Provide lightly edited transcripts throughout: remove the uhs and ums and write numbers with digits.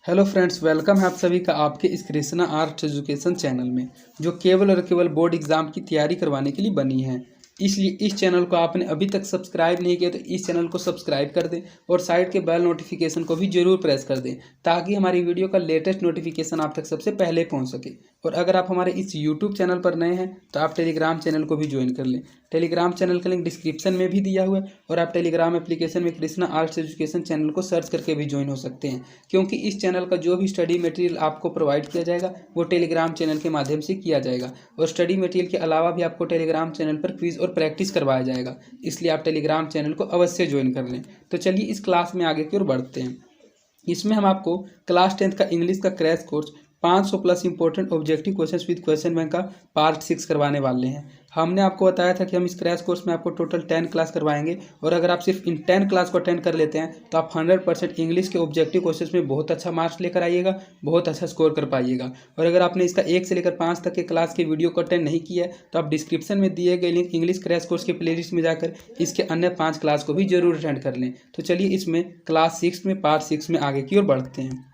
Hello friends, welcome है आप सभी का आपके इस कृष्णा आर्ट एजुकेशन चैनल में, जो केवल और केवल बोर्ड एग्जाम की तैयारी करवाने के लिए बनी है। इसलिए इस चैनल को आपने अभी तक सब्सक्राइब नहीं किया तो इस चैनल को सब्सक्राइब कर दें और साइड के बेल नोटिफिकेशन को भी जरूर प्रेस कर दें, ताकि हमारी वीडियो का लेटेस्ट नोटिफिकेशन आप तक सबसे पहले पहुंच सके। और अगर आप हमारे इस यूट्यूब चैनल पर नए हैं तो आप टेलीग्राम चैनल को भी ज्वाइन कर लें। टेलीग्राम चैनल का लिंक डिस्क्रिप्शन में भी दिया हुआ है और आप टेलीग्राम एप्लीकेशन में कृष्णा आर्ट्स एजुकेशन चैनल को सर्च करके भी ज्वाइन हो सकते हैं, क्योंकि इस चैनल का जो भी स्टडी मटेरियल आपको प्रोवाइड किया जाएगा वो टेलीग्राम चैनल के माध्यम से किया जाएगा। और स्टडी मटेरियल के अलावा भी आपको टेलीग्राम चैनल पर क्विज और प्रैक्टिस करवाया जाएगा, इसलिए आप टेलीग्राम चैनल को अवश्य ज्वाइन कर लें। तो चलिए इस क्लास में आगे की ओर बढ़ते हैं। इसमें हम आपको क्लास 10th का इंग्लिश का crash course 500 plus important objective questions with question bank का पार्ट 6 करवाने वाले हैं। हमने आपको बताया था कि हम इस क्रैश कोर्स में आपको टोटल 10 क्लास करवाएंगे, और अगर आप सिर्फ इन 10 क्लास को अटेंड कर लेते हैं तो आप 100% इंग्लिश के ऑब्जेक्टिव क्वेश्चंस में बहुत अच्छा मार्क्स लेकर आइएगा, बहुत अच्छा स्कोर कर पाइएगा। और अगर आपने इसका 1 से लेकर 5 तक के क्लास के वीडियो को अटेंड नहीं किया है तो आप डिस्क्रिप्शन में दिए गए लिंक इंग्लिश क्रैश कोर्स के प्लेलिस्ट में जाकर इसके अन्य 5 क्लास को भी जरूर अटेंड कर लें। तो चलिए इसमें क्लास 6 में पार्ट 6 में आगे की ओर बढ़ते हैं।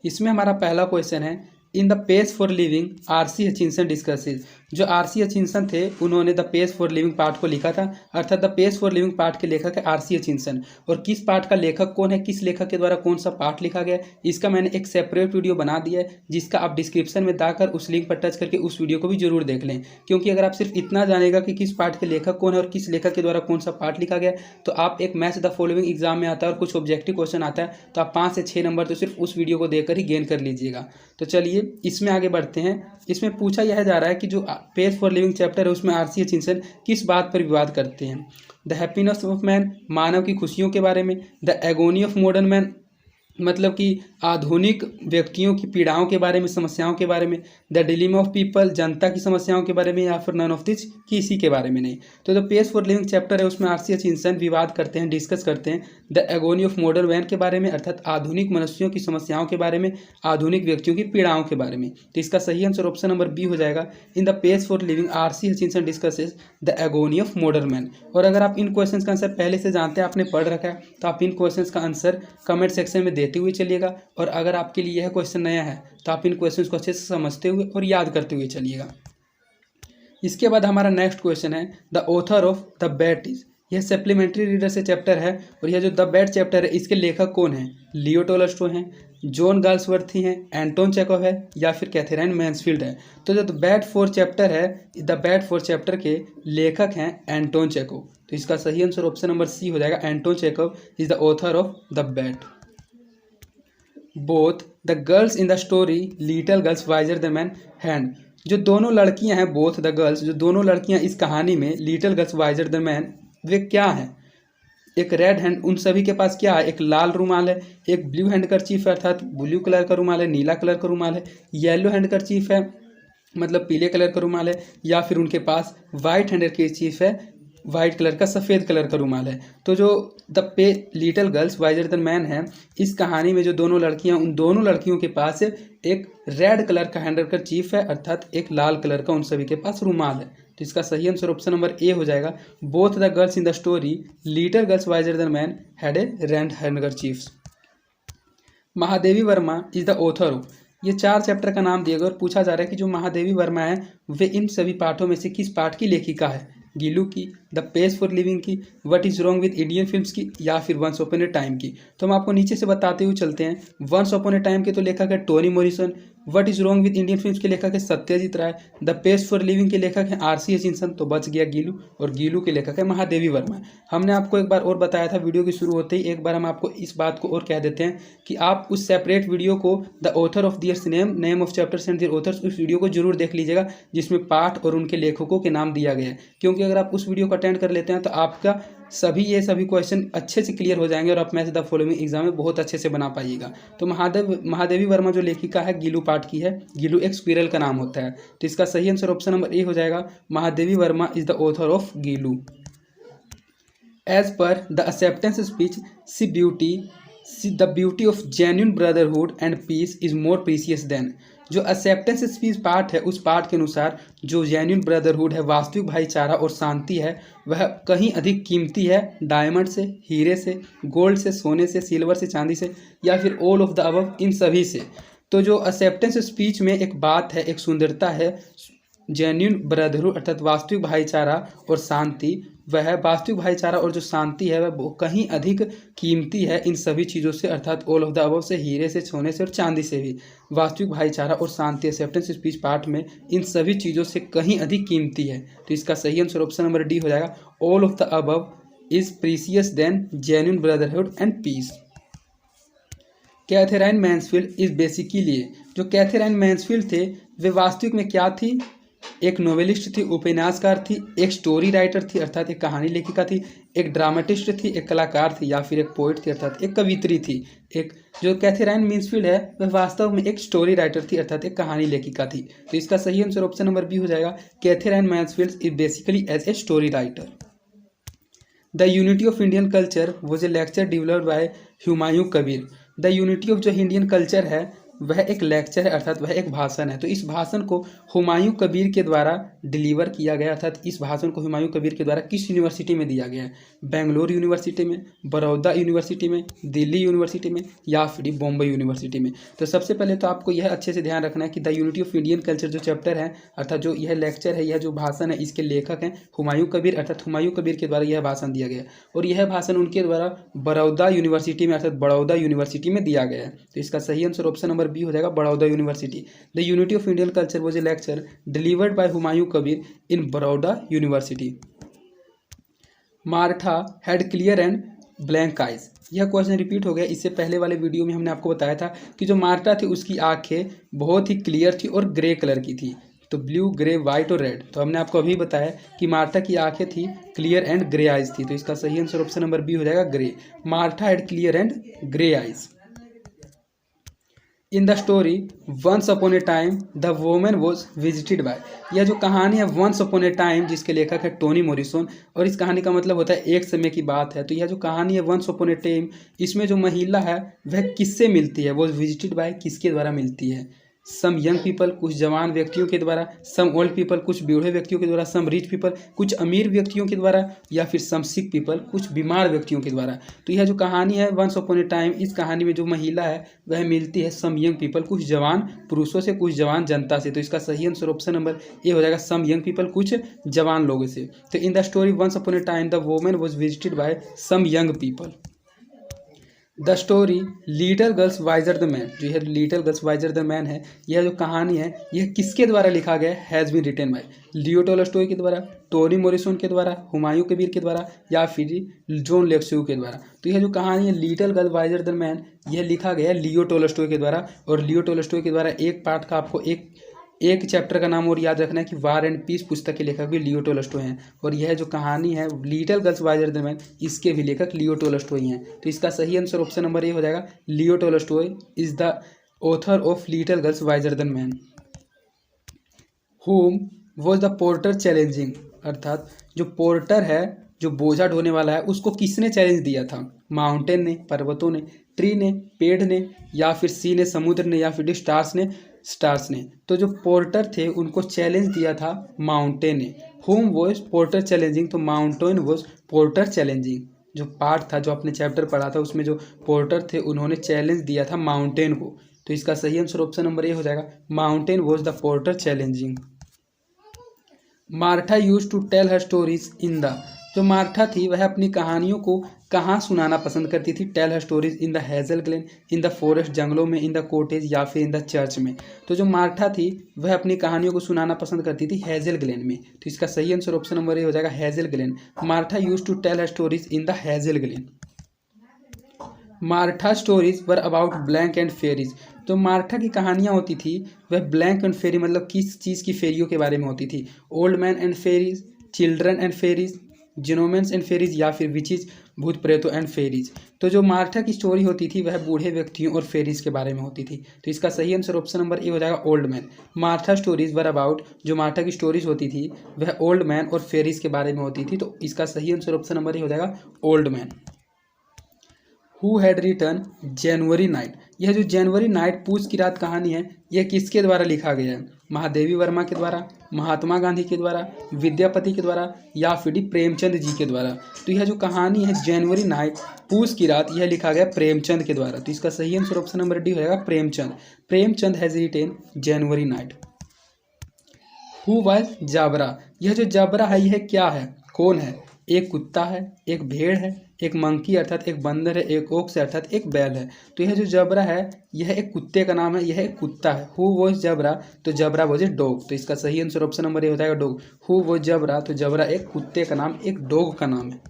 इसमें हमारा पहला क्वेश्चन है, in the page for living RC. Hutchinson discusses. जो आर.सी. हचिंसन थे उन्होंने the page for living part को लिखा था, अर्थात the page for living part के लेखक है आर.सी. हचिंसन। और किस पार्ट का लेखक कौन है, किस लेखक के द्वारा कौन सा पार्ट लिखा गया है, इसका मैंने एक सेपरेट वीडियो बना दिया है, जिसका आप डिस्क्रिप्शन में जाकर उस लिंक पर टच करके उस वीडियो को भी जरूर देख लें। क्योंकि अगर आप सिर्फ इतना जानेगा कि किस पार्ट के लेखक कौन है और किस लेखक के द्वारा कौन सा पार्ट लिखा गया है, तो आप एक मैच द फॉलोइंग एग्जाम में आता है और कुछ ऑब्जेक्टिव क्वेश्चन आता है तो आप 5 से 6 नंबर तो सिर्फ उस वीडियो को देखकर ही गेन कर लीजिएगा। तो चलिए इसमें आगे बढ़ते हैं। इसमें पूछा यह जा रहा है कि जो पेज फॉर लिविंग चैप्टर है उसमें आर.सी. हचिंसन किस बात पर विवाद करते हैं। द हैप्पीनेस ऑफ मैन, मानव की खुशियों के बारे में। The agony of modern man, मतलब कि आधुनिक व्यक्तियों की पीड़ाओं के बारे में, समस्याओं के बारे में। द डिलीमा ऑफ पीपल, जनता की समस्याओं के बारे में, या फिर नन ऑफ दिस, किसी के बारे में नहीं। तो जो पेज फॉर लिविंग चैप्टर है उसमें आर.सी. हचिंसन विवाद करते हैं, डिस्कस करते हैं the agony of modern man के बारे में, अर्थात आधुनिक मनुष्यों की समस्याओं के बारे में, आधुनिक व्यक्तियों की पीड़ाओं के बारे में। तो इसका सही आंसर ऑप्शन नंबर बी हो जाएगा। In the page for living RC. Hutchinson discusses the agony of modern man. और अगर आप इन क्वेश्चन का आंसर पहले से जानते हैं, आपने पढ़ रखा है, तो आप इन क्वेश्चन का आंसर कमेंट सेक्शन में देते हुए चलिएगा। और अगर आपके लिए यह क्वेश्चन नया है तो आप इन क्वेश्चंस को अच्छे से समझते हुए और याद करते हुए चलिएगा। इसके बाद हमारा नेक्स्ट क्वेश्चन है, the author of the bat is. यह सप्लीमेंट्री रीडर से चैप्टर है, और यह जो द बैट चैप्टर है इसके लेखक कौन है। लियो टोल्स्टॉय हैं, जॉन गाल्सवर्थी हैं, एंटोन चेखव है, या फिर कैथरीन मैन्सफील्ड है। तो जो द बैट फोर चैप्टर है, द बैट फोर चैप्टर के लेखक हैं एंटोन चेखव। तो इसका सही आंसर ऑप्शन नंबर सी हो जाएगा। Anton Chekhov is the author of the bat. Both the girls in the story little girls wiser than man hand. जो दोनों लड़कियां हैं, बोथ द गर्ल्स, जो दोनों लड़कियां इस कहानी में little girls wiser than man, वे क्या हैं। एक रेड हैंड, उन सभी के पास क्या है, एक लाल रुमाल है, एक ब्लू हैंड करचीफ है अर्थात ब्लू कलर का रुमाल है, नीला कलर का रुमाल है, येलो हैंड करचीफ है मतलब पीले कलर का रुमाल है, या फिर उनके पास वाइट हैंड करचीफ है, वाइट कलर का, सफ़ेद कलर का रुमाल है। तो जो the pay little girls wiser than man है, इस कहानी में जो दोनों लड़कियां, उन दोनों लड़कियों के पास एक रेड कलर का हैंड करचीफ है, अर्थात एक लाल कलर का उन सभी के पास रुमाल है। तो इसका सही आंसर ऑप्शन नंबर ए हो जाएगा। Both the girls in the story little girls wiser than man had a red handkerchiefs. Mahadevi Verma is the author of. ये 4 चैप्टर का नाम दिया गया और पूछा जा रहा है कि जो महादेवी वर्मा है वे इन सभी पाठों में से किस पाठ की लेखिका है। गीलू की, द पेज फॉर लिविंग की, what is wrong with Indian films की, या फिर वंस अपॉन ए टाइम की। तो हम आपको नीचे से बताते हुए चलते हैं। वंस अपॉन ए टाइम के तो लेखक है Tony Morrison, what is wrong with Indian films के लेखक है सत्यजीत राय, द पेज फॉर लिविंग के लेखक है आर.सी. हचिंसन, तो बच गया गीलू, और गीलू के लेखक है महादेवी वर्मा। हमने आपको एक बार और बताया था वीडियो की शुरू होते ही, एक बार हम आपको इस बात को और कह देते हैं कि आप उस सेपरेट वीडियो को the author of their name of chapters and their authors, उस वीडियो को जरूर देख लीजिएगा जिसमें पाठ और उनके लेखकों के नाम दिया गया है। क्योंकि अगर आप उस वीडियो को अटेंड कर लेते हैं तो आपका सभी क्वेश्चन अच्छे से क्लियर हो जाएंगे और आप मैच द फॉलोइंग एग्जाम में बहुत अच्छे से बना पाइएगा। तो महादेवी वर्मा जो लेखिका है गीलू पाठ की है। गीलू एक स्क्विरल का नाम होता है। तो इसका सही आंसर ऑप्शन नंबर ए हो जाएगा। Mahadevi Verma is the author of Gillu. As per the acceptance speech, the beauty of genuine brotherhood and peace is more precious than. जो एक्सेप्टेंस स्पीच पार्ट है उस पार्ट के अनुसार जो जेन्युइन ब्रदरहुड है, वास्तविक भाईचारा और शांति है, वह कहीं अधिक कीमती है डायमंड से, हीरे से, गोल्ड से, सोने से, सिल्वर से, चांदी से, या फिर ऑल ऑफ द अबव, इन सभी से। तो जो एक्सेप्टेंस स्पीच में एक बात है, एक सुंदरता है, जेन्युइन ब्रदरहुड अर्थात वास्तविक भाईचारा और शांति, वह वास्तविक भाईचारा और जो शांति है वह कहीं अधिक कीमती है इन सभी चीज़ों से, अर्थात ऑल ऑफ द अबव से, हीरे से, सोने से और चांदी से भी। वास्तविक भाईचारा और शांति एक्सेप्टेंस स्पीच पार्ट में इन सभी चीज़ों से कहीं अधिक कीमती है। तो इसका सही आंसर ऑप्शन नंबर डी हो जाएगा, all of the above is precious then genuine brotherhood and peace. Katherine Mansfield is basically, जो कैथरीन मैन्सफील्ड थे वे वास्तविक में क्या थी? एक नोवेलिस्ट थी, उपन्यासकार थी, एक स्टोरी राइटर थी अर्थात एक कहानी लेखिका थी, एक ड्रामेटिस्ट थी, एक कलाकार थी, या फिर एक पोइट थी अर्थात एक कवित्री थी। एक जो कैथरीन मैन्सफील्ड है वह वास्तव में एक स्टोरी राइटर थी अर्थात एक कहानी लेखिका थी। तो इसका सही आंसर ऑप्शन नंबर बी हो जाएगा, Katherine Mansfield is basically as a story writer. The unity of Indian culture was a lecture developed by Humayun Kabir. The unity of जो इंडियन कल्चर है वह एक लेक्चर है अर्थात वह एक भाषण है। तो इस भाषण को हुमायूं कबीर के द्वारा डिलीवर किया गया, अर्थात इस भाषण को हुमायूं कबीर के द्वारा किस यूनिवर्सिटी में दिया गया है? बेंगलोर यूनिवर्सिटी में, बड़ौदा यूनिवर्सिटी में, दिल्ली यूनिवर्सिटी में, या फिर बॉम्बे यूनिवर्सिटी में। तो सबसे पहले तो आपको यह अच्छे से ध्यान रखना है कि the unity of Indian culture जो चैप्टर है अर्थात जो यह लेक्चर है, यह जो भाषण है, इसके लेखक हैं हुमायूं कबीर अर्थात हुमायूं कबीर के द्वारा यह भाषण दिया गया और यह भाषण उनके द्वारा बड़ौदा यूनिवर्सिटी में अर्थात बड़ौदा यूनिवर्सिटी में दिया गया है। तो इसका सही आंसर ऑप्शन नंबर बी हो जाएगा, Baroda university. The unity of Indian culture was a lecture delivered by Humayun Kabir in Baroda university. Martha had clear and blank eyes. यह क्वेश्चन रिपीट हो गया, इससे पहले वाले वीडियो में हमने आपको बताया था कि जो मार्था थी उसकी आंखें बहुत ही क्लियर थी और ग्रे कलर की थी, तो ब्लू, ग्रे, वाइट और रेड। तो हमने आपको अभी बताया कि मार्था की आंखें थी क्लियर एंड ग्रे आइज थी। तो इसका सही आंसर ऑप्शन नंबर बी हो जाएगा, grey. Martha had clear and grey eyes. In the story once upon a time the woman was visited by. यह जो कहानी है वंस अपॉन ए टाइम, जिसके लेखक है टोनी मॉरिसन, और इस कहानी का मतलब होता है एक समय की बात है। तो यह जो कहानी है वंस अपॉन ए टाइम, इसमें जो महिला है वह किससे मिलती है? वॉज विजिटेड बाय किसके द्वारा मिलती है? सम यंग पीपल, कुछ जवान व्यक्तियों के द्वारा, सम ओल्ड पीपल, कुछ बूढ़े व्यक्तियों के द्वारा, सम रिच पीपल, कुछ अमीर व्यक्तियों के द्वारा, या फिर सम सिक पीपल, कुछ बीमार व्यक्तियों के द्वारा। तो यह जो कहानी है वंस अपॉन ए टाइम, इस कहानी में जो महिला है वह मिलती है सम यंग पीपल, कुछ जवान पुरुषों से, कुछ जवान जनता से। तो इसका सही आंसर ऑप्शन नंबर ए हो जाएगा, सम यंग पीपल, कुछ जवान लोगों से। तो in the story once upon a time the woman was visited by some young people. The story little girls wiser the man, जो है little girls wiser the man है, यह जो कहानी है यह किसके द्वारा लिखा गया है? Has been written by Leo Tolstoy के द्वारा, टोनी मॉरिसन के द्वारा, हुमायूं कबीर के द्वारा, या फिर जॉन लेक्स्यू के द्वारा। तो यह जो कहानी है little girl wiser the man, यह लिखा गया है लियो टोल्स्टॉय के द्वारा। और लियो टोल्स्टॉय के द्वारा एक पार्ट का आपको एक चैप्टर का नाम और याद रखना है कि वार एंड पीस पुस्तक के लेखक भी लियो टोल्स्टॉय हैं। और यह जो कहानी है little girls wiser the man, इसके भी लेखक लियो टोल्स्टॉय हैं। तो इसका सही आंसर ऑप्शन नंबर ए हो जाएगा, लियो Tolstoy is the author of little girls wiser the man. हुम वॉज द पोर्टर चैलेंजिंग, अर्थात जो पोर्टर है, जो बोझा ढोने वाला है, उसको किसने चैलेंज दिया था? माउंटेन ने, पर्वतों ने, ट्री ने, पेड़ ने, या फिर सी ने, समुद्र ने, या फिर स्टार्स ने। तो जो पोर्टर थे उनको चैलेंज दिया था माउंटेन ने। हुम वॉज पोर्टर चैलेंजिंग, तो माउंटेन वॉज पोर्टर चैलेंजिंग। जो पार्ट था, जो आपने चैप्टर पढ़ा था, उसमें जो पोर्टर थे उन्होंने चैलेंज दिया था माउंटेन को। तो इसका सही आंसर ऑप्शन नंबर ए हो जाएगा, mountain was the porter challenging. Martha used to tell her stories in the, जो मार्था थी वह अपनी कहानियों को कहाँ सुनाना पसंद करती थी? Tell her stories in the hazel glen, in the forest, जंगलों में, इन द कॉटेज, या फिर इन द चर्च में। तो जो मार्था थी वह अपनी कहानियों को सुनाना पसंद करती थी हेजल ग्लेन में। तो इसका सही आंसर ऑप्शन नंबर ए हो जाएगा, hazel glen. Martha used to tell her stories in the hazel glen. Martha stories were about blank and fairies, जो मार्था की कहानियाँ होती थी वह ब्लैंक एंड फेरी मतलब किस चीज़ की फेरियों के बारे में होती थी? Old man and fairies, children and fairies, gnomes and fairies, या फिर विचेज, भूत प्रेतों एंड फेरीज। तो जो मार्था की स्टोरी होती थी वह बूढ़े व्यक्तियों और फेरीज के बारे में होती थी। तो इसका सही आंसर ऑप्शन नंबर ए हो जाएगा, old man. Martha stories were about, जो मार्था की स्टोरीज होती थी वह ओल्ड मैन और फेरीज के बारे में होती थी। तो इसका सही आंसर ऑप्शन नंबर ए हो जाएगा, old man. Who had written January night, यह जो जनवरी नाइट पूस की रात कहानी है यह किसके द्वारा लिखा गया है? महादेवी वर्मा के द्वारा, महात्मा गांधी के द्वारा, विद्यापति के द्वारा या फिर प्रेमचंद जी के द्वारा? तो यह जो कहानी है जनवरी नाइट पूस की रात यह लिखा गया प्रेमचंद के द्वारा। तो इसका सही आंसर ऑप्शन नंबर डी हो जाएगा Premchand. Premchand has written January night. Who was Jabra? यह जो जाबरा है यह क्या है, कौन है? एक कुत्ता है, एक भेड़ है, एक मंकी अर्थात एक बंदर है, एक ओक्स अर्थात एक बैल है। तो यह जो जबरा है यह एक कुत्ते का नाम है, यह एक कुत्ता है। हु वॉज जबरा? तो जबरा वॉज ए डॉग। तो इसका सही आंसर ऑप्शन नंबर ए हो जाएगा डॉग। हु वॉज जबरा? तो जबरा एक कुत्ते का नाम, एक डॉग का नाम है।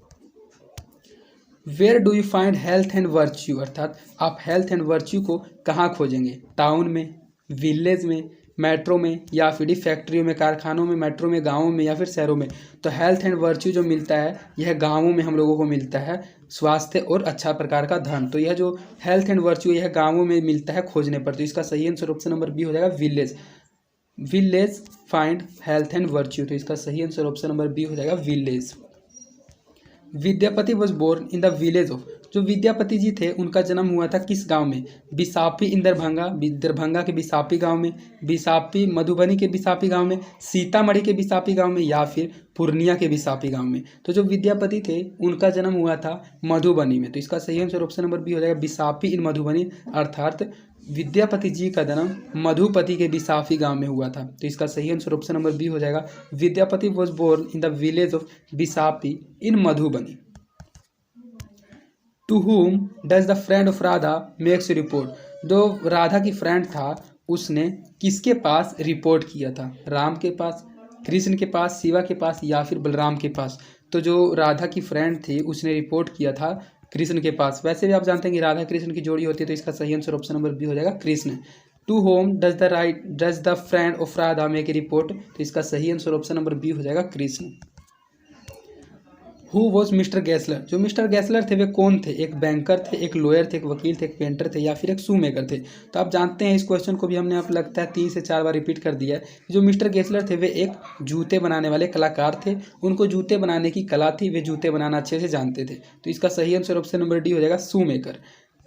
Where do you find health and virtue? अर्थात आप हेल्थ एंड वर्च्यू को कहाँ खोजेंगे? टाउन में, विलेज में, मेट्रो में या फिर फैक्ट्रियों में, कारखानों में, मेट्रो में, गाँवों में या फिर शहरों में? तो हेल्थ एंड वर्च्यू जो मिलता है यह गाँवों में हम लोगों को मिलता है, स्वास्थ्य और अच्छा प्रकार का धन। तो यह जो हेल्थ एंड वर्च्यू यह गाँवों में मिलता है खोजने पर। तो इसका सही आंसर ऑप्शन नंबर बी हो जाएगा village. Village find health and virtue. तो इसका सही आंसर ऑप्शन नंबर बी हो जाएगा village. Vidyapati was born in the village of? जो विद्यापति जी थे उनका जन्म हुआ था किस गांव में? बिसापी इन दरभंगा, दरभंगा के बिसापी गांव में, बिसापी मधुबनी के बिसापी गांव में, सीतामढ़ी के बिसापी गांव में या फिर पूर्णिया के बिसापी गांव में? तो जो विद्यापति थे उनका जन्म हुआ था मधुबनी में। तो इसका सही आंसर ऑप्शन नंबर बी हो जाएगा बिसापी इन मधुबनी। अर्थात विद्यापति जी का जन्म मधुपति के बिसाफी गांव में हुआ था। तो इसका सही आंसर ऑप्शन नंबर बी हो जाएगा Vidyapati was born in the village of Bisapi in Madhubani. To whom does the friend of Radha makes report? जो राधा की फ्रेंड था उसने किसके पास रिपोर्ट किया था? राम के पास, कृष्ण के पास, शिवा के पास या फिर बलराम के पास? तो जो राधा की फ्रेंड थी उसने रिपोर्ट किया था कृष्ण के पास। वैसे भी आप जानते हैं कि राधा कृष्ण की जोड़ी होती है। तो इसका सही आंसर ऑप्शन नंबर बी हो जाएगा Krishna. To whom does the friend of Radha make a report? तो इसका सही आंसर ऑप्शन नंबर बी हो जाएगा Krishna. Who was mister Gessler? जो मिस्टर गैसलर थे वे कौन थे? एक बैंकर थे, एक लॉयर थे, एक वकील थे, एक पेंटर थे या फिर एक शू मेकर थे? तो आप जानते हैं इस क्वेश्चन को भी हमने आप लगता है 3 से 4 बार रिपीट कर दिया है। जो मिस्टर गैसलर थे वे एक जूते बनाने वाले कलाकार थे। उनको जूते बनाने की कला थी, वे जूते बनाना अच्छे से जानते थे। तो इसका सही आंसर ऑप्शन नंबर डी हो जाएगा shoemaker.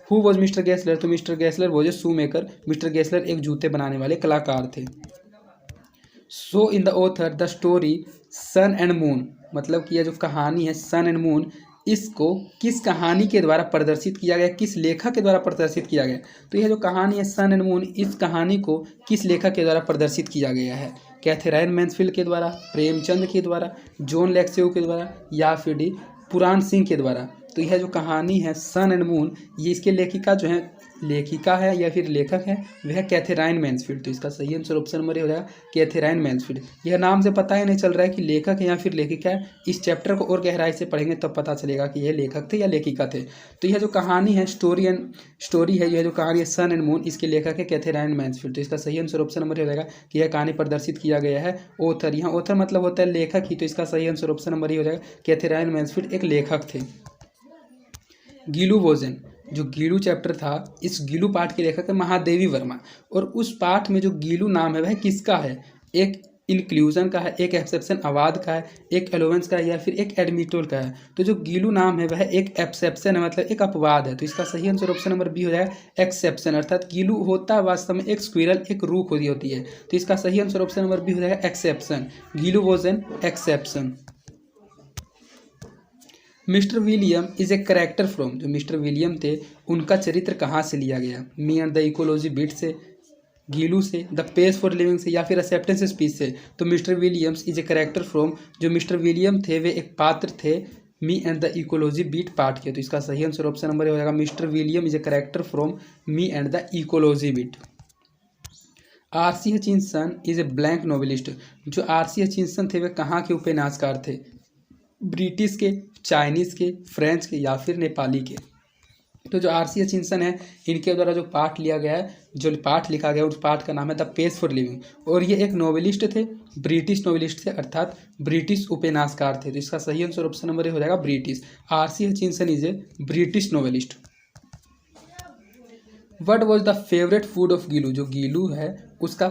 Who was mister Gessler? तो mister Gessler was a shoemaker. Mister Gessler एक जूते बनाने वाले कलाकार थे। So in the author the story sun and moon, मतलब कि यह जो कहानी है सन एंड मून इसको किस कहानी के द्वारा प्रदर्शित किया गया, किस लेखक के द्वारा प्रदर्शित किया गया? तो यह जो कहानी है सन एंड मून इस कहानी को किस लेखक के द्वारा प्रदर्शित किया गया है? कैथरीन मैन्सफील्ड के द्वारा, प्रेमचंद के द्वारा, जॉन लेक्सेव के द्वारा या फिर पुराण सिंह के द्वारा? तो यह जो कहानी है सन एंड मून ये इसके लेखिका जो है, लेखिका है या फिर लेखक है वह कैथरीन मैन्सफील्ड। तो इसका सही आंसर ऑप्शन नंबर हो जाएगा कैथरीन मैन्सफील्ड। यह नाम से पता ही नहीं चल रहा है कि लेखक है या फिर लेखिका है। इस चैप्टर को और गहराई से पढ़ेंगे तब पता चलेगा कि यह लेखक थे या लेखिका थे। तो यह जो कहानी है स्टोरी है, यह जो कहानी है सन एंड मून इसके लेखक है कैथरीन मैन्सफील्ड। तो इसका सही आंसर ऑप्शन नंबर हो जाएगा कि यह कहानी प्रदर्शित किया गया है ऑथर। यहाँ ऑथर मतलब होता है लेखक ही। तो इसका सही आंसर ऑप्शन नंबर ही हो जाएगा कैथरीन मैन्सफील्ड एक लेखक थे। गीलू भोजन, जो गीलू चैप्टर था इस गीलू पाठ के लेखक है महादेवी वर्मा। और उस पाठ में जो गीलू नाम है वह किसका है? एक इंक्लूजन का है, एक एक्सेप्शन अवाद का है, एक एलोवेंस का है या फिर एक एडमिटोल का है? तो जो गीलू नाम है वह एक एक्सेप्शन है, मतलब एक अपवाद है। तो इसका सही आंसर ऑप्शन नंबर बी हो जाएगा एक्सेप्शन। अर्थात गीलू होता है वास्तव में एक स्क्विरल, एक रूख होती है। तो इसका सही आंसर ऑप्शन नंबर बी हो जाएगा exception. Gillu was an exception. Mister William is a character from, जो मिस्टर विलियम थे उनका चरित्र कहाँ से लिया गया? Me and the ecology bit से, गीलू से, द पेस फॉर लिविंग से या फिर एक्सेप्टेंस स्पीच से? तो mister Williams is a character from, जो मिस्टर विलियम थे वे एक पात्र थे me and the ecology beat part के। तो इसका सही आंसर ऑप्शन नंबर हो जाएगा mister William is a character from me and the ecology beat. R C. Hutchinson is a blank novelist, जो आर.सी. हचिंसन थे वे कहाँ के उपन्यासकार थे? ब्रिटिश के, चाइनीज़ के, फ्रेंच के या फिर नेपाली के? तो जो आर.सी. हचिंसन है इनके द्वारा जो पाठ लिया गया है, जो पाठ लिखा गया उस पाठ का नाम है द पेस फॉर लिविंग। और ये एक नोवेलिस्ट थे, ब्रिटिश नोवेलिस्ट थे, अर्थात ब्रिटिश उपन्यासकार थे। तो इसका सही आंसर ऑप्शन नंबर हो जाएगा British. R C. Hutchinson is a British novelist. What was the favourite food of Gillu, जो गीलू है उसका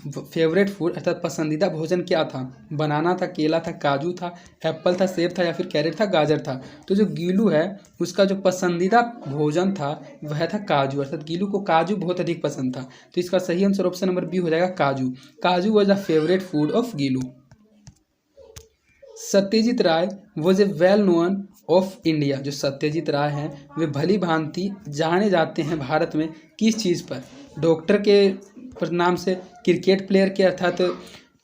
फेवरेट फूड अर्थात पसंदीदा भोजन क्या था? बनाना था, केला था, काजू था, एप्पल था, सेब था या फिर कैरेट था, गाजर था। तो जो गीलू है उसका जो पसंदीदा भोजन था वह था काजू, अर्थात गीलू को काजू बहुत अधिक पसंद था। तो इसका सही आंसर ऑप्शन नंबर बी हो जाएगा kaju. Kaju was the favourite food of Gillu. Satyajit Ray was a well known of India. जो सत्यजीत राय हैं वे भली भांति जाने जाते हैं भारत में किस चीज़ पर? डॉक्टर के नाम से, क्रिकेट प्लेयर के अर्थात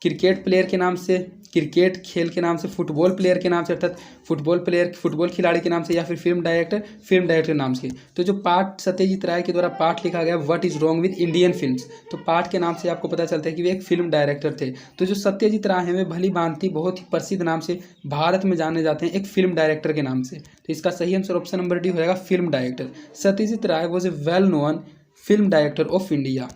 क्रिकेट प्लेयर के नाम से, क्रिकेट खेल के नाम से, फुटबॉल प्लेयर के नाम से अर्थात फुटबॉल खिलाड़ी के नाम से, या फिर फिल्म डायरेक्टर के नाम से। तो जो पाठ सत्यजीत राय के द्वारा पाठ लिखा गया what is wrong with Indian films, तो पाठ के नाम से आपको पता चलता है कि वे एक फिल्म डायरेक्टर थे। तो जो सत्यजीत राय हैं वे भली भांति बहुत ही प्रसिद्ध नाम से भारत में जाने जाते हैं एक फिल्म डायरेक्टर के नाम से। तो इसका सही आंसर ऑप्शन नंबर डी हो जाएगा film director. Satyajit Ray was a well known film director of India.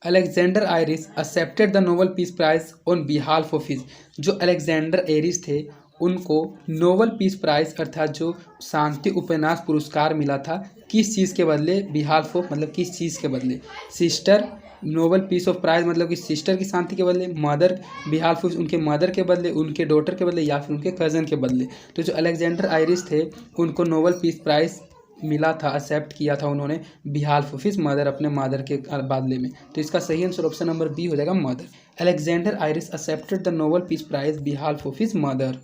Alexander Aris accepted the Nobel peace prize on behalf of his. जो अलेक्जेंडर एरिस थे उनको नोबेल पीस प्राइज अर्थात जो शांति उपन्यास पुरस्कार मिला था किस चीज़ के बदले? बिहाफ ऑफ मतलब किस चीज़ के बदले? Sister, Nobel peace of prize मतलब कि सिस्टर की शांति के बदले, मदर बिहाफ ऑफ उनके मदर के बदले, उनके डॉटर के बदले, या फिर उनके कज़न के बदले। तो जो अलेक्जेंडर आयरिस थे उनको नोबेल पीस प्राइज मिला था, एक्सेप्ट किया था उन्होंने बिहाफ ऑफ हिज मदर, अपने मदर के बदले में। तो इसका सही आंसर ऑप्शन नंबर बी हो जाएगा mother. Alexander Aris accepted the Nobel peace prize behalf of his mother.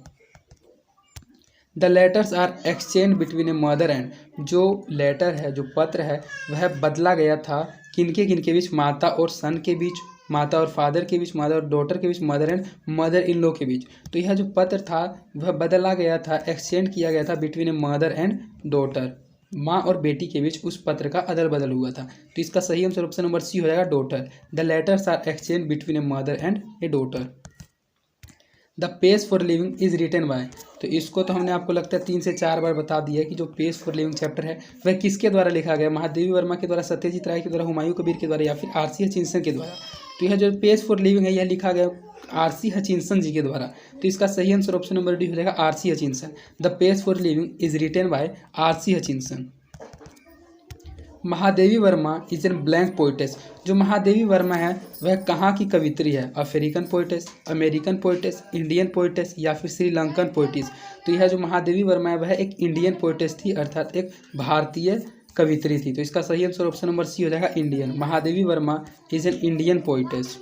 The letters are exchange between a mother and. जो लेटर है, जो पत्र है, वह बदला गया था किनके बीच? माता और सन के बीच, माता और फादर के बीच, माता और डॉटर के बीच, mother and mother in law के बीच। तो यह जो पत्र था वह बदला गया था, एक्सचेंज किया गया था between a mother and daughter, माँ और बेटी के बीच उस पत्र का अदल बदल हुआ था। तो इसका सही आंसर ऑप्शन नंबर सी हो जाएगा daughter. The letters are exchange between a mother and a daughter. The page for living is written by. तो इसको तो हमने आपको लगता है 3 से 4 बार बता दिया है कि जो पेज फॉर लिविंग चैप्टर है वह किसके द्वारा लिखा गया? महादेवी वर्मा के द्वारा, सत्यजीत राय के द्वारा, हुमायूं कबीर के द्वारा, या फिर आर सी हचिंसन के द्वारा। तो यह जो पेज फॉर लिविंग है यह लिखा गया आर सी हचिंसन जी के द्वारा। तो इसका सही आंसर ऑप्शन नंबर डी हो जाएगा R C Hutchinson. The page for living is written by R C Hutchinson. Mahadevi Verma is an blank poetess. जो महादेवी वर्मा है वह कहाँ की कवित्री है? African poetess, American poetess, Indian poetess, या फिर श्रीलंकन पोइटिस। तो यह जो महादेवी वर्मा है वह एक इंडियन पोइटेस थी, अर्थात एक भारतीय कवित्री थी। तो इसका सही आंसर ऑप्शन नंबर सी हो जाएगा Indian. Mahadevi Verma is an Indian poetess.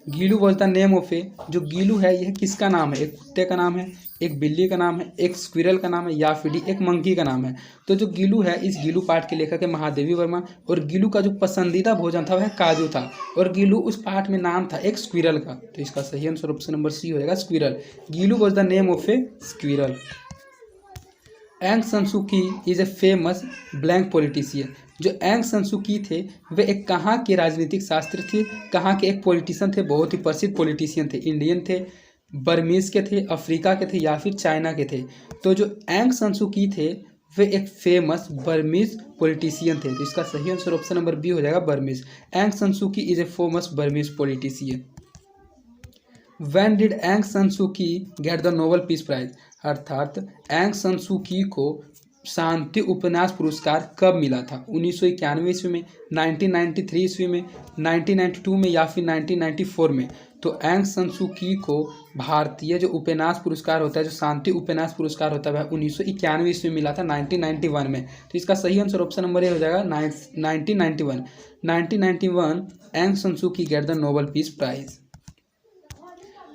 Gillu was the name of a. जो गीलू है यह किसका नाम है? एक कुत्ते का नाम है, एक बिल्ली का नाम है, एक स्क्विरल का नाम है, या फिर एक मंकी का नाम है। तो जो गीलू है, इस गीलू पाठ के लेखक है महादेवी वर्मा, और गीलू का जो पसंदीदा भोजन था वह काजू था, और गीलू उस पाठ में नाम था एक स्क्विरल का। तो इसका सही आंसर ऑप्शन नंबर सी हो जाएगा squirrel. Gillu was the name of a squirrel. Aung San Suu Kyi is a famous blank politician. जो एंग सन सू की थे वे एक कहाँ के राजनीतिक शास्त्री थे, कहाँ के एक पॉलिटिशियन थे, बहुत ही प्रसिद्ध पॉलिटिशियन थे, इंडियन थे, बर्मीज के थे, अफ्रीका के थे, या फिर चाइना के थे। तो जो एंग सन सू की थे वे एक फेमस बर्मीज पॉलिटिशियन थे। तो इसका सही आंसर ऑप्शन नंबर बी हो जाएगा Burmese. Ang San Suu Kyi is a famous Burmese politician. When did Aung San Suu Kyi get the Nobel peace prize? अर्थात एंग सन सू की को शांति उपन्यास पुरस्कार कब मिला था? 1991 ईस्वी में, 1993 ईस्वी में, 1992 में, या फिर 1994 में। तो एंग सन सू की को भारतीय जो उपन्यास पुरस्कार होता है, जो शांति उपन्यास पुरस्कार होता है, वह 1991 ईस्वी में मिला था, 1991 में। तो इसका सही आंसर ऑप्शन नंबर ए हो जाएगा 1991। 1991 एंग San Suu Kyi get the Nobel peace prize.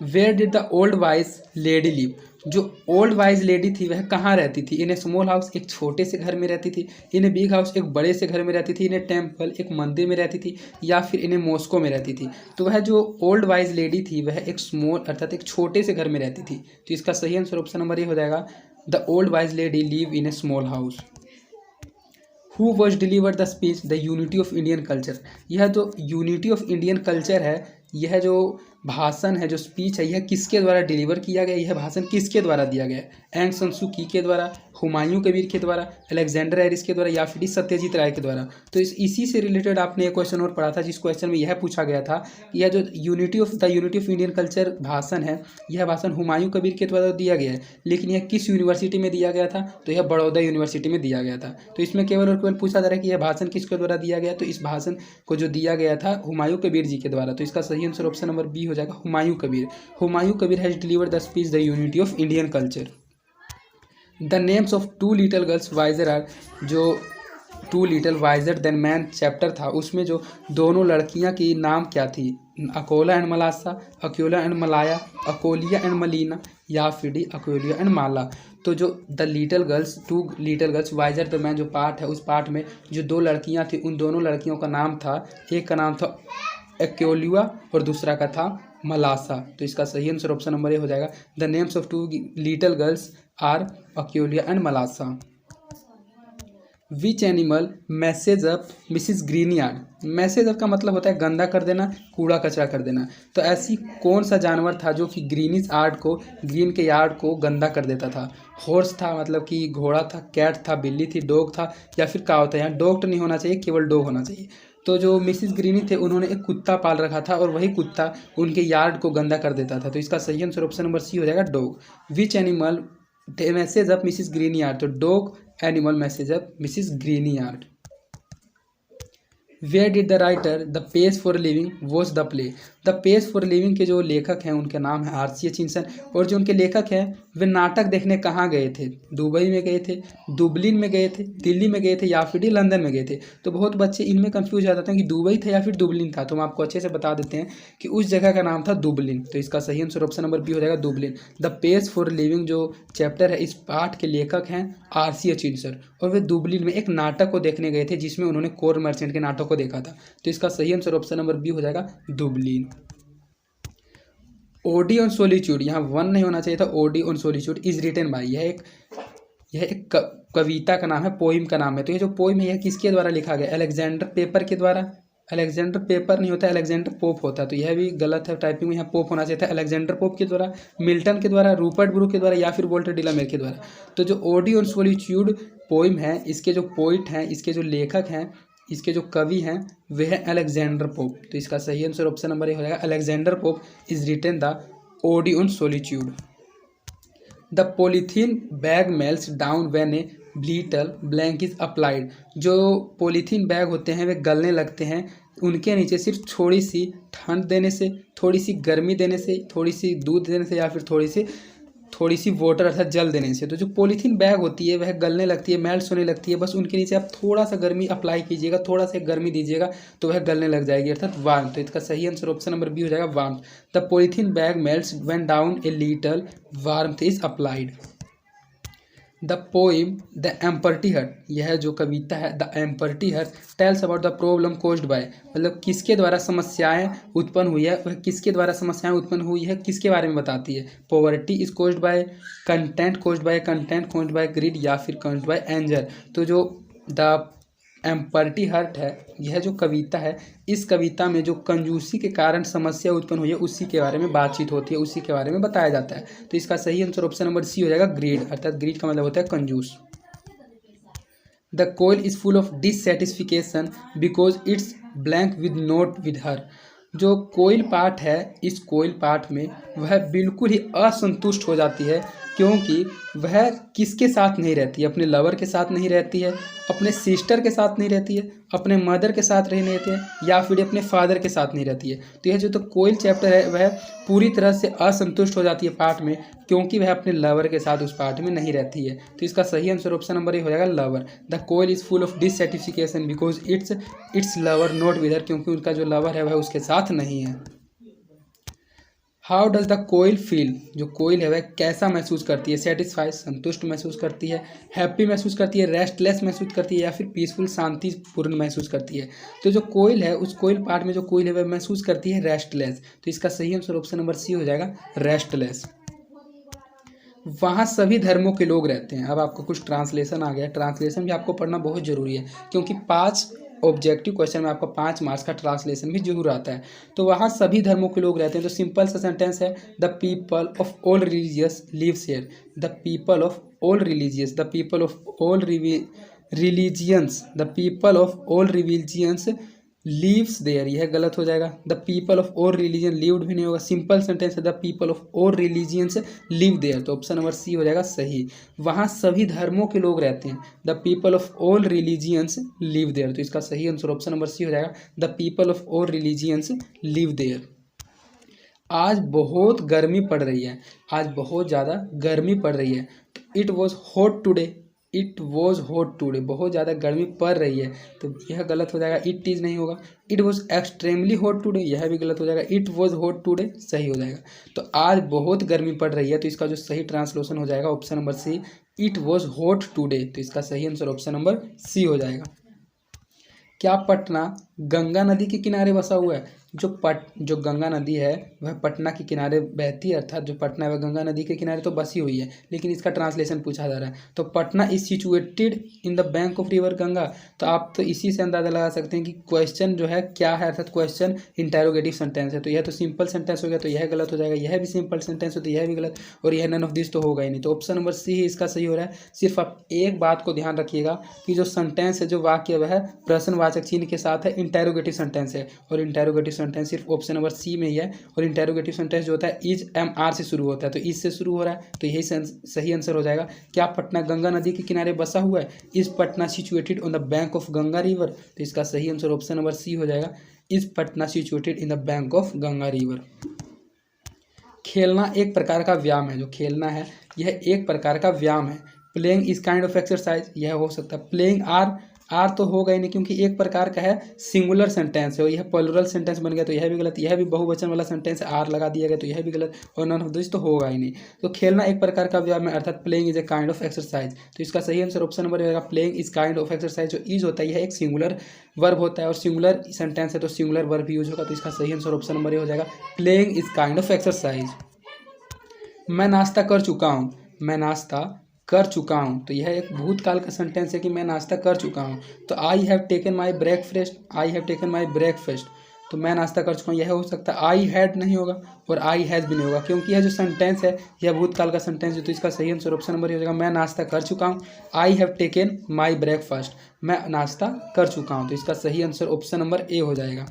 Where did the old wise lady live? जो ओल्ड वाइज लेडी थी वह कहाँ रहती थी? इन ए स्मॉल हाउस, एक छोटे से घर में रहती थी, इन ए बिग हाउस, एक बड़े से घर में रहती थी, इन ए टेम्पल, एक मंदिर में रहती थी, या फिर इन ए मॉस्को में रहती थी। तो वह जो ओल्ड वाइज लेडी थी वह एक स्मॉल अर्थात एक छोटे से घर में रहती थी। तो इसका सही आंसर ऑप्शन नंबर ए हो जाएगा the old wise lady live in A small house. Who was deliver the speech the unity of Indian culture? यह जो यूनिटी ऑफ इंडियन कल्चर है, यह जो भाषण है, जो स्पीच है, यह किसके द्वारा डिलीवर किया गया, यह भाषण किसके द्वारा दिया गया है? एंग सान सू की के द्वारा, हुमायूं कबीर के द्वारा, अलेक्जेंडर हैरिस के द्वारा या फिर सत्यजीत राय के द्वारा। तो इसी से रिलेटेड आपने एक क्वेश्चन और पढ़ा था, जिस क्वेश्चन में यह पूछा गया था कि यह जो यूनिटी ऑफ इंडियन कल्चर भाषण है, यह भाषण हुमायूं कबीर के द्वारा दिया गया है, लेकिन यह किस यूनिवर्सिटी में दिया गया था? तो यह बड़ौदा यूनिवर्सिटी में दिया गया था। तो इसमें केवल और केवल पूछा जा रहा है कि यह भाषण किसके द्वारा दिया गया, तो इस भाषण को जो दिया गया था हुमायूं कबीर जी के द्वारा। तो इसका सही आंसर ऑप्शन नंबर बी हो जाएगा, Humayun Kabir. Humayun Kabir has delivered the speech the unity of Indian culture. The names of two little girls wiser are, जो two little wiser than man chapter था, उसमें जो दोनों लड़कियां की नाम क्या थी? Akola and Malasa, Akyola and Malaya, Akolia and Malina या फिर डी अकोलिया एंड माला। तो जो the little girls, two little girls wiser the man जो पार्ट है, उस पार्ट में जो दो लड़कियां थी, उन दोनों लड़कियों का नाम था, एक का नाम था एक्योलिया और दूसरा का था मलासा। तो इसका सही आंसर ऑप्शन नंबर ए हो जाएगा, the names of two little girls are Akyolia and Malasa. Which animal messes up Mrs Green yard? Messes up का मतलब होता है गंदा कर देना, कूड़ा कचरा कर देना। तो ऐसी कौन सा जानवर था जो कि ग्रीन के यार्ड को गंदा कर देता था? हॉर्स था, मतलब कि घोड़ा था, कैट था, बिल्ली थी, डॉग था या फिर काऊ था? यहाँ डॉग तो नहीं होना चाहिए, केवल डॉग होना चाहिए। तो जो मिसिस ग्रीनी थे, उन्होंने एक कुत्ता पाल रखा था और वही कुत्ता उनके यार्ड को गंदा कर देता था। तो इसका सही आंसर ऑप्शन नंबर सी हो जाएगा, dog. Which animal messes up Mrs Greenie yard? तो dog animal messes up Mrs Greenie yard. Where did the writer the page for living watch the play? The page for living के जो लेखक हैं उनके नाम है आर सी हचिंसन, और जो उनके लेखक हैं वे नाटक देखने कहाँ गए थे? दुबई में गए थे, दुबलिन में गए थे, दिल्ली में गए थे या फिर लंदन में गए थे? तो बहुत बच्चे इनमें कंफ्यूज हो जाते हैं कि दुबई था या फिर दुबलिन था, तो हम आपको अच्छे से बता देते हैं कि उस जगह का नाम था दुबलिन। तो इसका सही आंसर ऑप्शन नंबर बी हो जाएगा, दुबलिन। द पेज फॉर लिविंग जो चैप्टर है, इस पाठ के लेखक हैं आर सी हचिंसन, और वे दुबलिन में एक नाटक को देखने गए थे जिसमें उन्होंने कोर मर्चेंट के नाटक को देखा था। तो इसका सही आंसर ऑप्शन नंबर बी हो जाएगा, दुबलिन। ओडी ऑन सोलिट्यूड, यहाँ वन नहीं होना चाहिए था, ode on solitude is written by, यह एक कविता का नाम है, पोइम का नाम है। तो ये जो पोइम है यह किसके द्वारा लिखा गया? अलेक्जेंडर पेपर के द्वारा। अलेक्जेंडर पेपर नहीं होता, अलेक्जेंडर पोप होता है, तो यह भी गलत है, टाइपिंग में यहाँ पोप होना चाहिए था। अलेक्जेंडर पोप के द्वारा, मिल्टन के द्वारा, रूपर्ट ब्रूक के द्वारा या फिर वोल्टर डिलामेर के द्वारा। तो जो ओडी ऑन सोलिट्यूड पोइम है, इसके जो पोइट हैं, इसके जो लेखक हैं, इसके जो कवि हैं, वे हैं अलेक्जेंडर पोप। तो इसका सही आंसर ऑप्शन नंबर ए हो जाएगा, Alexander Pope is written the ode on solitude. The polythene bag melts down when a little blank is applied. जो पॉलीथीन बैग होते हैं वे गलने लगते हैं, उनके नीचे सिर्फ थोड़ी सी ठंड देने से, थोड़ी सी गर्मी देने से, थोड़ी सी दूध देने से या फिर थोड़ी सी वाटर अर्थात जल देने से। तो जो पॉलीथीन बैग होती है वह गलने लगती है, मेल्ट होने लगती है, बस उनके नीचे आप थोड़ा सा गर्मी अप्लाई कीजिएगा, थोड़ा सा गर्मी दीजिएगा तो वह गलने लग जाएगी, अर्थात वार्म। तो इसका सही आंसर ऑप्शन नंबर बी हो जाएगा, warm. The polythene bag melts when down a little warmth is applied. The poem the empty hut, यह जो कविता है the empty hut tells about the problem caused by, मतलब किसके द्वारा समस्याएं उत्पन्न हुई है, वह किसके द्वारा समस्याएं उत्पन्न हुई है, किसके बारे में बताती है? Poverty is caused by, content caused by greed या फिर कोज्ड बाय एंजर। तो जो द एम्पर्टी हर्ट है, यह जो कविता है, इस कविता में जो कंजूसी के कारण समस्या उत्पन्न हुई है उसी के बारे में बातचीत होती है, उसी के बारे में बताया जाता है। तो इसका सही आंसर ऑप्शन नंबर सी हो जाएगा, ग्रीड, अर्थात ग्रीड का मतलब होता है कंजूस। The koel is full of dissatisfaction because it's blank with note with her. जो कोयल पाठ है, इस कोयल पाठ में वह बिल्कुल ही असंतुष्ट हो जाती है, क्योंकि वह किसके साथ नहीं रहती है? अपने लवर के साथ नहीं रहती है, अपने सिस्टर के साथ नहीं रहती है, अपने मदर के साथ नहीं रहती है या फिर अपने फादर के साथ नहीं रहती है। तो यह जो तो कोयल चैप्टर है वह पूरी तरह से असंतुष्ट हो जाती है पाठ में, क्योंकि वह अपने लवर के साथ उस पाठ में नहीं रहती है। तो इसका सही आंसर ऑप्शन नंबर ए हो जाएगा, lover. The koel is full of dissatisfaction because it's lover not with her, क्योंकि उनका जो लवर है वह उसके साथ नहीं है। How does the koel feel, जो कोयल है वह कैसा महसूस करती है? सेटिस्फाइड संतुष्ट महसूस करती है, हैप्पी महसूस करती है, रेस्टलेस महसूस करती है या फिर पीसफुल शांतिपूर्ण महसूस करती है? तो जो कोयल है, उस कोयल पार्ट में जो कोयल है वह महसूस करती है रेस्टलेस। तो इसका सही आंसर ऑप्शन नंबर सी हो जाएगा, रेस्टलेस। वहाँ सभी धर्मों के लोग रहते हैं। अब आपको कुछ ट्रांसलेशन आ गया, ट्रांसलेशन भी आपको पढ़ना बहुत जरूरी है, क्योंकि 5 ऑब्जेक्टिव क्वेश्चन में आपका 5 मार्क्स का ट्रांसलेशन भी जरूर आता है। तो वहाँ सभी धर्मों के लोग रहते हैं। तो सिंपल सा सेंटेंस है, the people of all religious lives here. The people of all religious, the people of all religions, the people of all religions lives there, यह गलत हो जाएगा। The people of all religion, lived भी नहीं होगा, simple sentence है, the people of all religions live there, तो option number C हो जाएगा सही। वहाँ सभी धर्मों के लोग रहते हैं, the people of all religions live there, तो इसका सही आंसर ऑप्शन नंबर सी हो जाएगा, the people of all religions live there. आज बहुत गर्मी पड़ रही है, आज बहुत ज़्यादा गर्मी पड़ रही है। It was hot today, it was hot today, बहुत ज़्यादा गर्मी पड़ रही है, तो यह गलत हो जाएगा, इट इज़ नहीं होगा। It was extremely hot today, यह भी गलत हो जाएगा, इट वॉज हॉट टुडे सही हो जाएगा। तो आज बहुत गर्मी पड़ रही है, तो इसका जो सही ट्रांसलेशन हो जाएगा option number C, it was hot today, तो इसका सही आंसर ऑप्शन नंबर सी हो जाएगा। क्या पटना गंगा नदी के किनारे बसा हुआ है? जो गंगा नदी है वह पटना के किनारे बहती है, अर्थात जो पटना है वह गंगा नदी के किनारे तो बसी हुई है, लेकिन इसका ट्रांसलेशन पूछा जा रहा है। तो Patna is situated in the bank of river Ganga, तो आप तो इसी से अंदाजा लगा सकते हैं कि क्वेश्चन जो है क्या है, अर्थात क्वेश्चन इंटेरोगेटिव सेंटेंस है, तो यह तो सिंपल सेंटेंस हो गया, तो यह गलत हो जाएगा। यह भी सिंपल सेंटेंस हो तो यह भी गलत, और यह नन ऑफ दिस तो होगा ही नहीं, तो ऑप्शन नंबर सी ही इसका सही हो रहा है। सिर्फ आप एक बात को ध्यान रखिएगा कि जो सेंटेंस है, जो वाक्य वह प्रश्नवाचक चिन्ह के साथ है, इंटेरोगेटिव सेंटेंस है, और इंटेरोगेटिव सेंटेंस सिर्फ ऑप्शन नंबर सी में ही है। और इंटेरोगेटिव सेंटेंस जो होता है इज एम आर से शुरू होता है, तो इज से शुरू हो रहा है, तो यही सही आंसर हो जाएगा। क्या पटना गंगा नदी के किनारे बसा हुआ है? Is Patna situated on the bank of Ganga river, तो इसका सही आंसर ऑप्शन नंबर सी हो जाएगा, is Patna situated in the bank of Ganga river. खेलना एक प्रकार का व्यायाम है, जो खेलना है यह एक प्रकार का व्यायाम है। Playing is kind of exercise, यह हो सकता है। प्लेइंग आर तो होगा ही नहीं, क्योंकि एक प्रकार का है, सिंगुलर सेंटेंस है और यह प्लूरल सेंटेंस बन गया, तो यह भी गलत। यह भी बहुवचन वाला सेंटेंस है, आर लगा दिया गया, तो यह भी गलत, और नन ऑफ दिस तो होगा ही नहीं। तो खेलना एक प्रकार का व्यायाम है, अर्थात playing is a kind of exercise, तो इसका सही आंसर ऑप्शन नंबर रहेगा, playing is kind of exercise. जो इज होता है यह एक सिंगुलर वर्ब होता है, और सिंगुलर सेंटेंस है तो सिंगुलर वर्ब यूज होगा, तो इसका सही आंसर ऑप्शन नंबर हो जाएगा, playing is kind of exercise. मैं नाश्ता कर चुका हूँ, मैं नाश्ता कर चुका हूँ, तो यह एक भूतकाल का सेंटेंस है कि मैं नाश्ता कर चुका हूँ। तो I have taken my breakfast, I have taken my breakfast, तो मैं नाश्ता कर चुका हूँ, यह हो सकता है। आई हैड नहीं होगा और आई हैज़ भी नहीं होगा, क्योंकि यह जो सेंटेंस है यह भूतकाल का सेंटेंस है, तो इसका सही आंसर ऑप्शन नंबर हो जाएगा, मैं नाश्ता कर चुका हूँ। I have taken my breakfast, मैं नाश्ता कर चुका हूँ, तो इसका सही आंसर ऑप्शन नंबर ए हो जाएगा।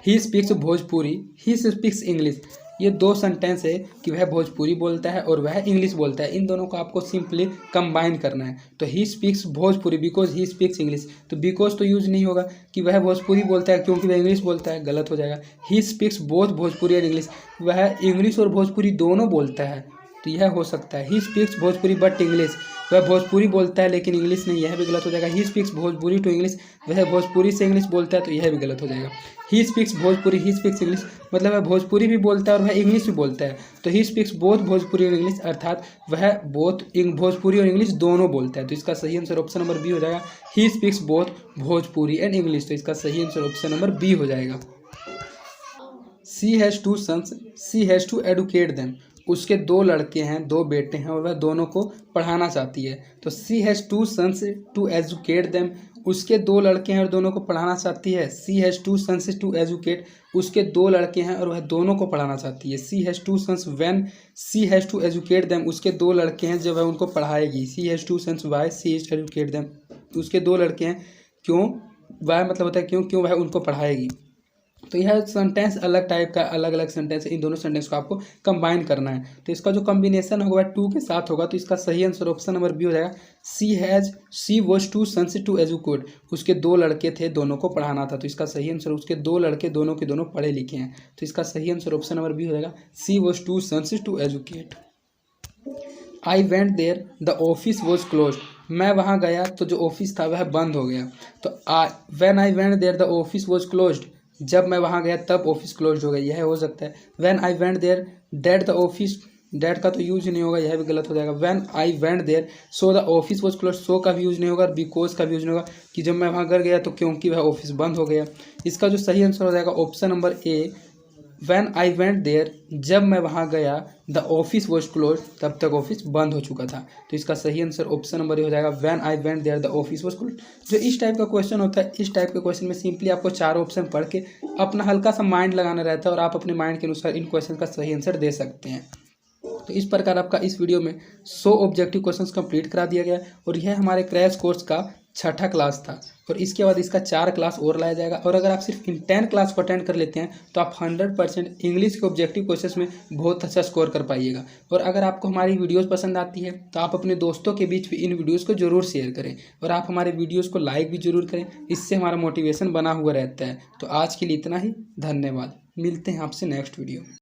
He speaks Bhojpuri, he speaks English, ये दो सेंटेंस है कि वह भोजपुरी बोलता है और वह इंग्लिश बोलता है, इन दोनों को आपको सिंपली कंबाइन करना है। तो ही speaks Bhojpuri because he speaks English, तो बिकॉज तो यूज नहीं होगा कि वह भोजपुरी बोलता है क्योंकि वह इंग्लिश बोलता है, गलत हो जाएगा। He speaks both Bhojpuri and English, वह इंग्लिश और भोजपुरी दोनों बोलता है, तो यह हो सकता है। ही स्पीक्स भोजपुरी बट इंग्लिश, वह भोजपुरी बोलता है लेकिन इंग्लिश नहीं, यह भी गलत हो जाएगा। He speaks Bhojpuri to English, वह भोजपुरी से इंग्लिश बोलता है, तो यह भी गलत हो जाएगा। He speaks Bhojpuri, he speaks English, मतलब वह भोजपुरी भी बोलता है और वह इंग्लिश भी बोलता है, तो ही स्पीक्स बोथ भोजपुरी और इंग्लिश, अर्थात वह बोथ भोजपुरी और इंग्लिश दोनों बोलता है, तो इसका सही आंसर ऑप्शन नंबर बी हो जाएगा। He speaks both Bhojpuri and English, तो इसका सही आंसर ऑप्शन नंबर बी हो जाएगा। She has two sons, she has to educate them, उसके दो लड़के हैं, दो बेटे हैं और वह दोनों को पढ़ाना चाहती है, तो she has two sons to educate them, उसके दो लड़के हैं और दोनों को पढ़ाना चाहती है। She has two sons to educate, उसके दो लड़के हैं और वह दोनों को पढ़ाना चाहती है। She has two sons when she has to educate them, उसके दो लड़के हैं जब वह उनको पढ़ाएगी। She has two sons why she has to educate them, उसके दो लड़के हैं क्यों, वाई मतलब होता है क्यों वह उनको पढ़ाएगी। तो यह सेंटेंस अलग टाइप का, अलग अलग सेंटेंस है, इन दोनों सेंटेंस को आपको कंबाइन करना है, तो इसका जो कॉम्बिनेशन होगा टू के साथ होगा, तो इसका सही आंसर ऑप्शन नंबर बी हो जाएगा। She was two sons to educate, उसके दो लड़के थे, दोनों को पढ़ाना था, तो इसका सही आंसर, उसके दो लड़के दोनों के दोनों पढ़े लिखे हैं, तो इसका सही आंसर ऑप्शन नंबर बी हो जाएगा। She was two sons to educate. I went there the office was close, मैं वहाँ गया तो जो ऑफिस था वह बंद हो गया, तो when I went there the office was closed, जब मैं वहाँ गया तब ऑफिस क्लोज हो गई, यह हो सकता है। When I went there that the office, that का तो यूज नहीं होगा, यह भी गलत हो जाएगा। When I went there so the office was close, so का भी यूज नहीं होगा, बिकॉज का भी यूज नहीं होगा कि जब मैं वहाँ घर गया तो क्योंकि वह ऑफिस बंद हो गया। इसका जो सही आंसर हो जाएगा option number A, when I went there, जब मैं वहाँ गया, द ऑफिस वॉज क्लोज, तब तक ऑफिस बंद हो चुका था। तो इसका सही आंसर ऑप्शन नंबर ये हो जाएगा, when I went there the office was close. जो इस टाइप का क्वेश्चन होता है, इस टाइप के क्वेश्चन में सिंपली आपको चार ऑप्शन पढ़ के अपना हल्का सा माइंड लगाना रहता है और आप अपने माइंड के अनुसार इन क्वेश्चन का सही आंसर दे सकते हैं। तो इस प्रकार आपका इस वीडियो में 100 ऑब्जेक्टिव क्वेश्चंस कंप्लीट करा दिया गया और यह हमारे क्रैश कोर्स का 6ठा क्लास था और इसके बाद इसका 4 क्लास और लाया जाएगा। और अगर आप सिर्फ इन 10 क्लास को अटेंड कर लेते हैं तो आप 100% इंग्लिश के ऑब्जेक्टिव क्वेश्चंस में बहुत अच्छा स्कोर कर पाइएगा। और अगर आपको हमारी वीडियोस पसंद आती है तो आप अपने दोस्तों के बीच भी इन वीडियोज़ को जरूर शेयर करें और आप हमारे वीडियोज़ को लाइक भी जरूर करें, इससे हमारा मोटिवेशन बना हुआ रहता है। तो आज के लिए इतना ही, धन्यवाद। मिलते हैं आपसे नेक्स्ट वीडियो में।